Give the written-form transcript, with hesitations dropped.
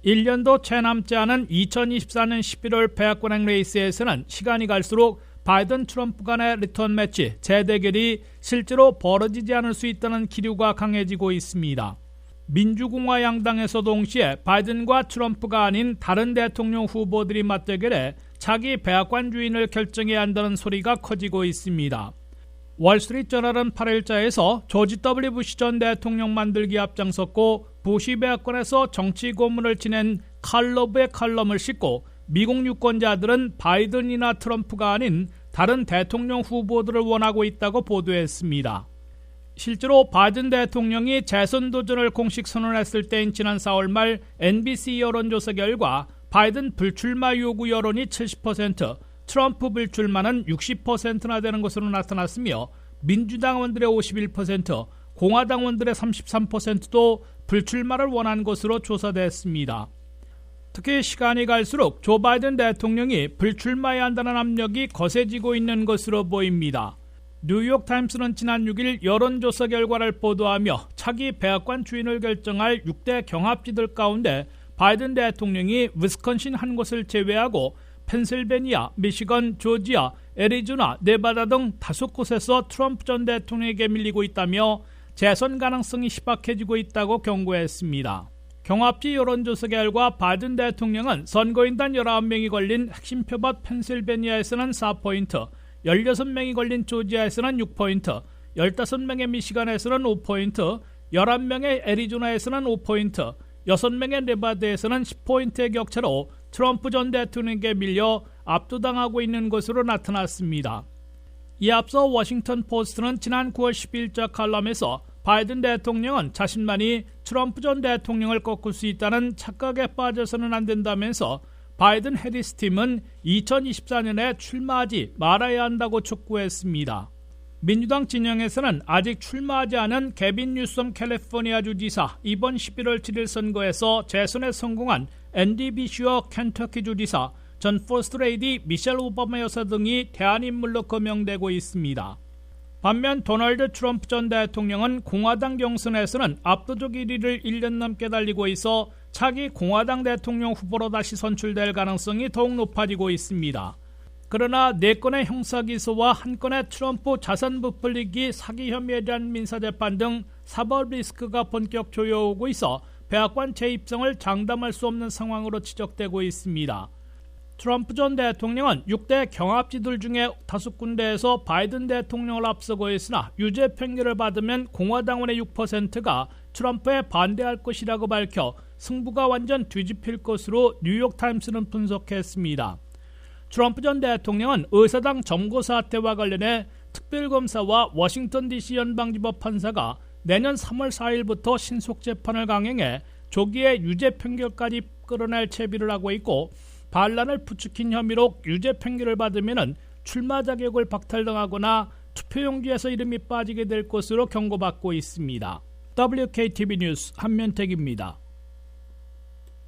1년도 채 남지 않은 2024년 11월 백악관 레이스에서는 시간이 갈수록 바이든 트럼프 간의 리턴 매치, 재대결이 실제로 벌어지지 않을 수 있다는 기류가 강해지고 있습니다. 민주공화 양당에서 동시에 바이든과 트럼프가 아닌 다른 대통령 후보들이 맞대결해 차기 백악관 주인을 결정해야 한다는 소리가 커지고 있습니다. 월스트리트저널은 8일자에서 조지 W. 부시 전 대통령 만들기에 앞장섰고 부시 백악관에서 정치 고문을 지낸 칼 러브의 칼럼을 싣고 미국 유권자들은 바이든이나 트럼프가 아닌 다른 대통령 후보들을 원하고 있다고 보도했습니다. 실제로 바이든 대통령이 재선 도전을 공식 선언했을 때인 지난 4월 말 NBC 여론조사 결과 바이든 불출마 요구 여론이 70%, 트럼프 불출마는 60%나 되는 것으로 나타났으며 민주당원들의 51%, 공화당원들의 33%도 불출마를 원한 것으로 조사됐습니다. 특히 시간이 갈수록 조 바이든 대통령이 불출마해야 한다는 압력이 거세지고 있는 것으로 보입니다. 뉴욕타임스는 지난 6일 여론조사 결과를 보도하며 차기 백악관 주인을 결정할 6대 경합지들 가운데 바이든 대통령이 위스콘신 한 곳을 제외하고 펜실베니아, 미시건, 조지아, 애리조나, 네바다 등 5곳에서 트럼프 전 대통령에게 밀리고 있다며 재선 가능성이 희박해지고 있다고 경고했습니다. 경합지 여론조사 결과 바이든 대통령은 선거인단 19명이 걸린 핵심 표밭 펜실베니아에서는 4포인트, 16명이 걸린 조지아에서는 6포인트, 15명의 미시간에서는 5포인트, 11명의 애리조나에서는 5포인트, 6명의 네바다에서는 10포인트의 격차로 트럼프 전 대통령에게 밀려 압도당하고 있는 것으로 나타났습니다. 이에 앞서 워싱턴 포스트는 지난 9월 12일자 칼럼에서 바이든 대통령은 자신만이 트럼프 전 대통령을 꺾을 수 있다는 착각에 빠져서는 안 된다면서 바이든 해리스 팀은 2024년에 출마하지 말아야 한다고 촉구했습니다. 민주당 진영에서는 아직 출마하지 않은 개빈 뉴섬 캘리포니아주 지사, 이번 11월 7일 선거에서 재선에 성공한 앤디 비슈어 켄터키주 지사, 전 퍼스트레이디 미셸 오바마 여사 등이 대안인물로 거명되고 있습니다. 반면 도널드 트럼프 전 대통령은 공화당 경선에서는 압도적 1위를 1년 넘게 달리고 있어 차기 공화당 대통령 후보로 다시 선출될 가능성이 더욱 높아지고 있습니다. 그러나 4건의 형사기소와 1건의 트럼프 자산 부풀리기 사기 혐의에 대한 민사재판 등 사법 리스크가 본격 조여오고 있어 백악관 재입성을 장담할 수 없는 상황으로 지적되고 있습니다. 트럼프 전 대통령은 6대 경합지들 중에 5군데에서 바이든 대통령을 앞서고 있으나 유죄 판결을 받으면 공화당원의 6%가 트럼프에 반대할 것이라고 밝혀 승부가 완전 뒤집힐 것으로 뉴욕타임스는 분석했습니다. 트럼프 전 대통령은 의사당 점거 사태와 관련해 특별검사와 워싱턴 DC 연방지법 판사가 내년 3월 4일부터 신속재판을 강행해 조기에 유죄 판결까지 끌어낼 채비를 하고 있고 반란을 부추긴 혐의로 유죄 판결을 받으면 출마 자격을 박탈당하거나 투표용지에서 이름이 빠지게 될 것으로 경고받고 있습니다. WKTV 뉴스 한면택입니다.